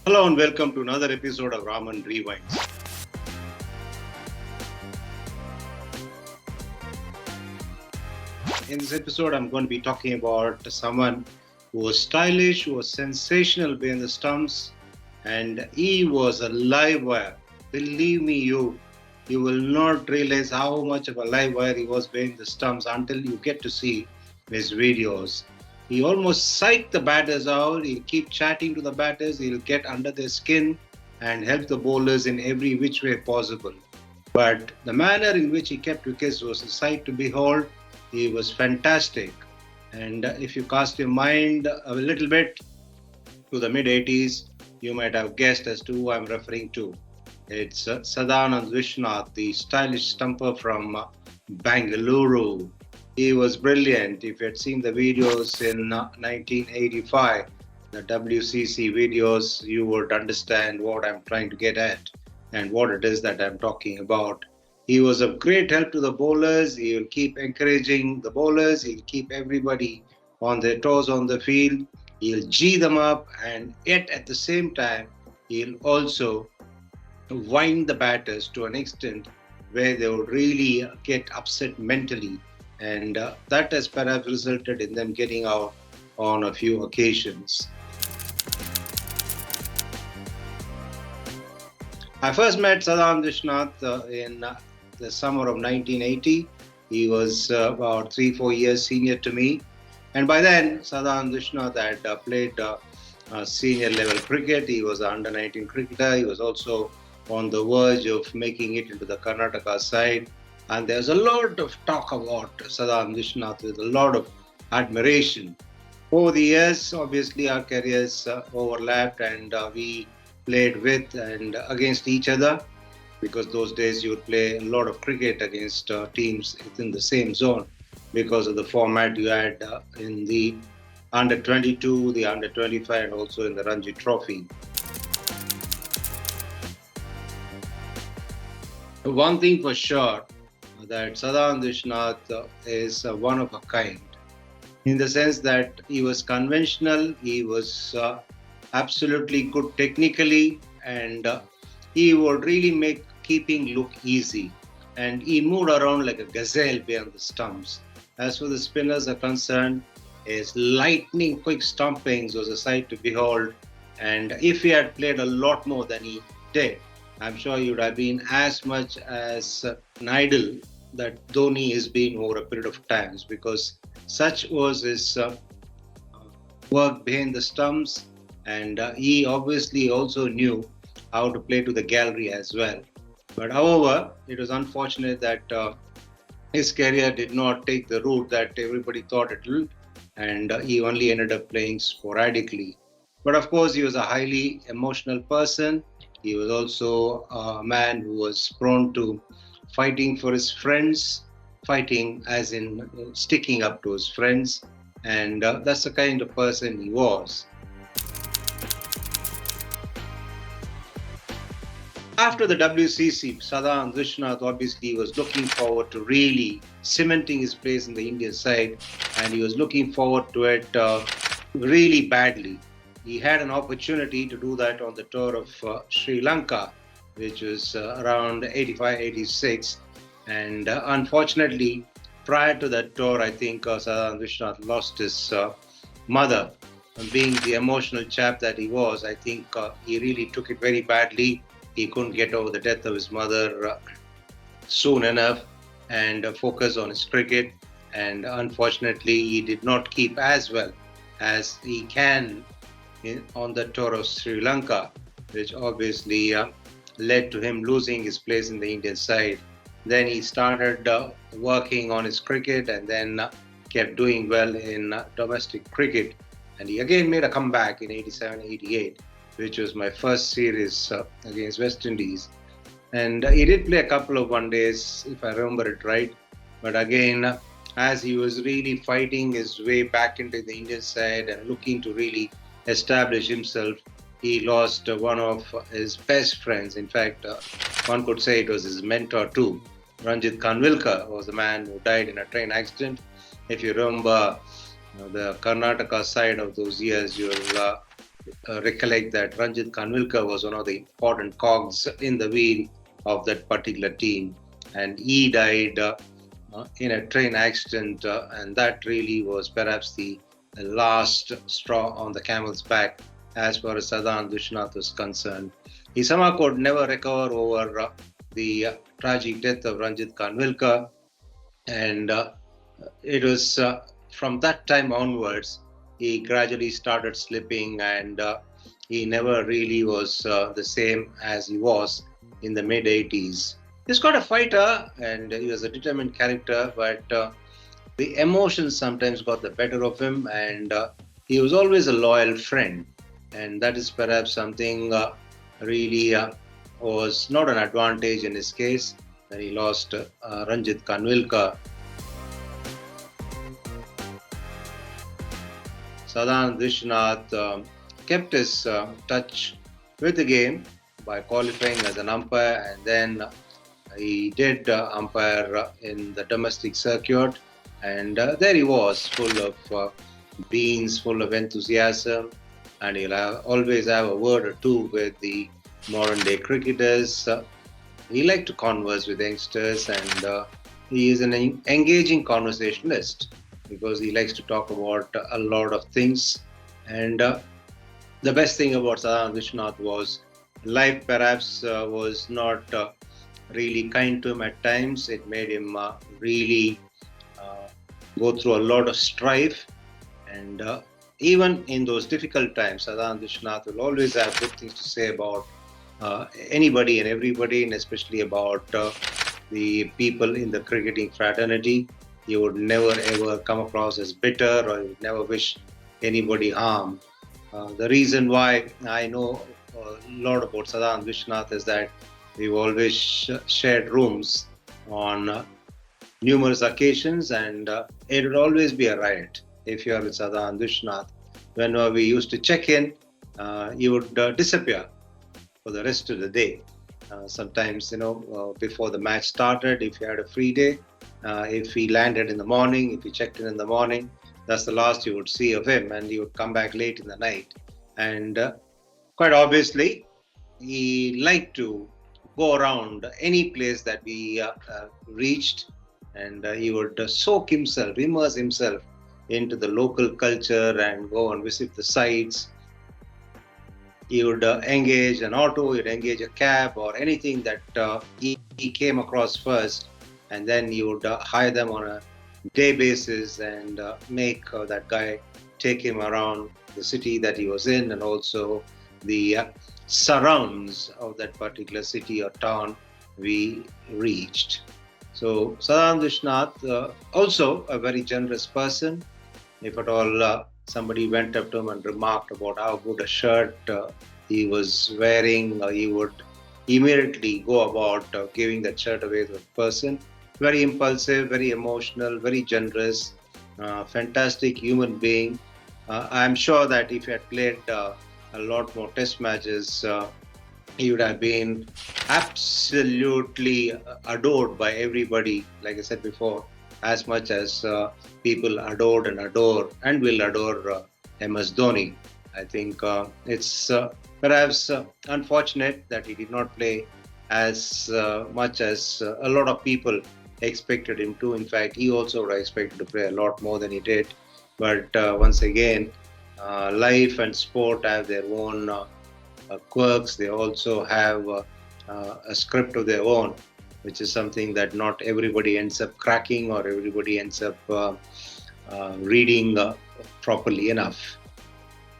Hello and welcome to another episode of Raman Rewinds. In this episode, I'm going to be talking about someone who was stylish, who was sensational behind the stumps, and he was a live wire. Believe me, you will not realize how much of a live wire he was behind the stumps until you get to see his videos. He almost psyched the batters out. He'll keep chatting to the batters. He'll get under their skin and help the bowlers in every which way possible. But the manner in which he kept wickets was a sight to behold. He was fantastic. And if you cast your mind a little bit to the mid 80s, you might have guessed as to who I'm referring to. It's Sadanand Viswanath, the stylish stumper from Bangalore. He was brilliant. If you had seen the videos in 1985, the WCC videos, you would understand what I'm trying to get at and what it is that I'm talking about. He was of great help to the bowlers. He will keep encouraging the bowlers. He'll keep everybody on their toes on the field. He'll G them up, and yet at the same time, he'll also wind the batters to an extent where they would really get upset mentally. And that has perhaps resulted in them getting out on a few occasions. I first met Sadanand Viswanath in the summer of 1980. He was about 3-4 years senior to me. And by then, Sadanand Viswanath had played senior level cricket. He was an under 19 cricketer. He was also on the verge of making it into the Karnataka side. And there's a lot of talk about Sadanand Viswanath with a lot of admiration. Over the years, obviously, our careers overlapped and we played with and against each other, because those days you would play a lot of cricket against teams within the same zone because of the format you had in the under 22, the under 25, and also in the Ranji Trophy. One thing for sure, that Sadanand Viswanath is one of a kind, in the sense that he was conventional, he was absolutely good technically, and he would really make keeping look easy. And he moved around like a gazelle behind the stumps. As for the spinners are concerned, his lightning quick stompings was a sight to behold. And if he had played a lot more than he did, I'm sure he would have been as much as an idol that Dhoni has been over a period of times, because such was his work behind the stumps. And he obviously also knew how to play to the gallery as well. But however, it was unfortunate that his career did not take the route that everybody thought it would, and he only ended up playing sporadically. But of course, he was a highly emotional person. He was also a man who was prone to fighting for his friends, fighting as in sticking up to his friends. And that's the kind of person he was. After the WCC, Sadanand Viswanath obviously was looking forward to really cementing his place in the Indian side, and he was looking forward to it really badly. He had an opportunity to do that on the tour of Sri Lanka, which was around 85-86. And unfortunately, prior to that tour, I think Sadanand Viswanath lost his mother. And being the emotional chap that he was, I think he really took it very badly. He couldn't get over the death of his mother soon enough and focus on his cricket. And unfortunately, he did not keep as well as he can on the tour of Sri Lanka, which obviously led to him losing his place in the Indian side. Then he started working on his cricket and then kept doing well in domestic cricket. And he again made a comeback in 87-88. Which was my first series against West Indies. And he did play a couple of one days, if I remember it right. But again, as he was really fighting his way back into the Indian side and looking to really establish himself, he lost one of his best friends. In fact, one could say it was his mentor too. Ranjit Kanvilkar was a man who died in a train accident. If you remember the Karnataka side of those years, you'll recollect that Ranjit Kanvilkar was one of the important cogs in the wheel of that particular team, and he died in a train accident, and that really was perhaps the last straw on the camel's back as far as Sadanand Viswanath was concerned. He somehow could never recover over the tragic death of Ranjit Kanvilkar, and it was from that time onwards he gradually started slipping, and he never really was the same as he was in the mid 80s. He's got a fighter and he was a determined character, but the emotions sometimes got the better of him, and he was always a loyal friend, and that is perhaps something really was not an advantage in his case when he lost Ranjit Kanvilkar. Sadanand Viswanath kept his touch with the game by qualifying as an umpire, and then he did umpire in the domestic circuit, and there he was, full of beans, full of enthusiasm, and he'll always have a word or two with the modern day cricketers. He liked to converse with youngsters, and he is an engaging conversationalist because he likes to talk about a lot of things. And the best thing about Sadanand Viswanath was life perhaps was not really kind to him at times. It made him really go through a lot of strife. And even in those difficult times, Sadanand Viswanath will always have good things to say about anybody and everybody, and especially about the people in the cricketing fraternity. He would never ever come across as bitter, or he would never wish anybody harm. The reason why I know a lot about Sadanand Viswanath is that we've always shared rooms on numerous occasions, and it would always be a riot if you are with Sadanand Viswanath. Whenever we used to check in, he would disappear for the rest of the day. Sometimes, before the match started, if you had a free day, if he landed in the morning, if he checked in the morning, that's the last you would see of him, and he would come back late in the night. And quite obviously, he liked to go around any place that we reached, and he would soak himself, immerse himself into the local culture and go and visit the sites. He would engage an auto, he'd engage a cab or anything that he came across first, and then he would hire them on a day basis and make that guy take him around the city that he was in, and also the surrounds of that particular city or town we reached. So Sadanand Viswanath, also a very generous person. If at all somebody went up to him and remarked about how good a shirt he was wearing, he would immediately go about giving that shirt away to the person. Very impulsive, very emotional, very generous, fantastic human being. I'm sure that if he had played a lot more test matches, he would have been absolutely adored by everybody, like I said before, as much as people adored and adore and will adore MS Dhoni. I think it's perhaps unfortunate that he did not play as much as a lot of people expected him to. In fact, he also would have expected to play a lot more than he did. But once again, life and sport have their own quirks. They also have a script of their own, which is something that not everybody ends up cracking or everybody ends up reading properly enough.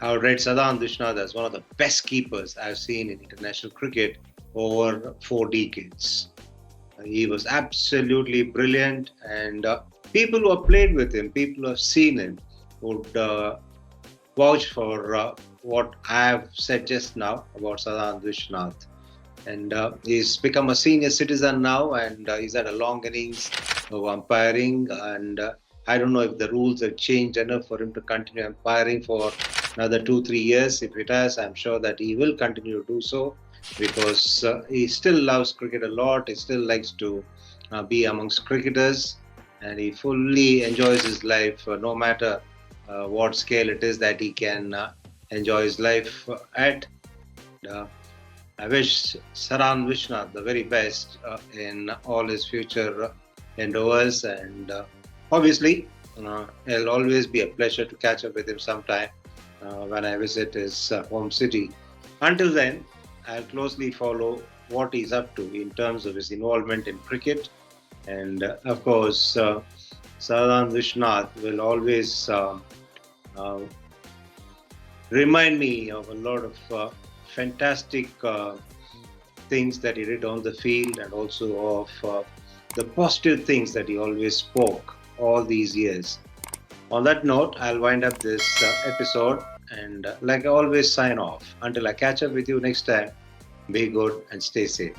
I would rate Sadanand Viswanath as one of the best keepers I've seen in international cricket over 4 decades. He was absolutely brilliant, and people who have played with him, people who have seen him, would vouch for what I have said just now about Sadanand Viswanath. And he's become a senior citizen now, and he's had a long innings of umpiring. And I don't know if the rules have changed enough for him to continue umpiring for another 2-3 years. If it has, I'm sure that he will continue to do so, because he still loves cricket a lot. He still likes to be amongst cricketers, and he fully enjoys his life, no matter what scale it is that he can enjoy his life at. And I wish Sadanand Viswanath the very best in all his future endeavors. And obviously, it'll always be a pleasure to catch up with him sometime when I visit his home city. Until then, I'll closely follow what he's up to in terms of his involvement in cricket. And of course, Sadanand Viswanath will always uh, remind me of a lot of fantastic things that he did on the field, and also of the positive things that he always spoke all these years. On that note, I'll wind up this episode and, like I always, sign off. Until I catch up with you next time, be good and stay safe.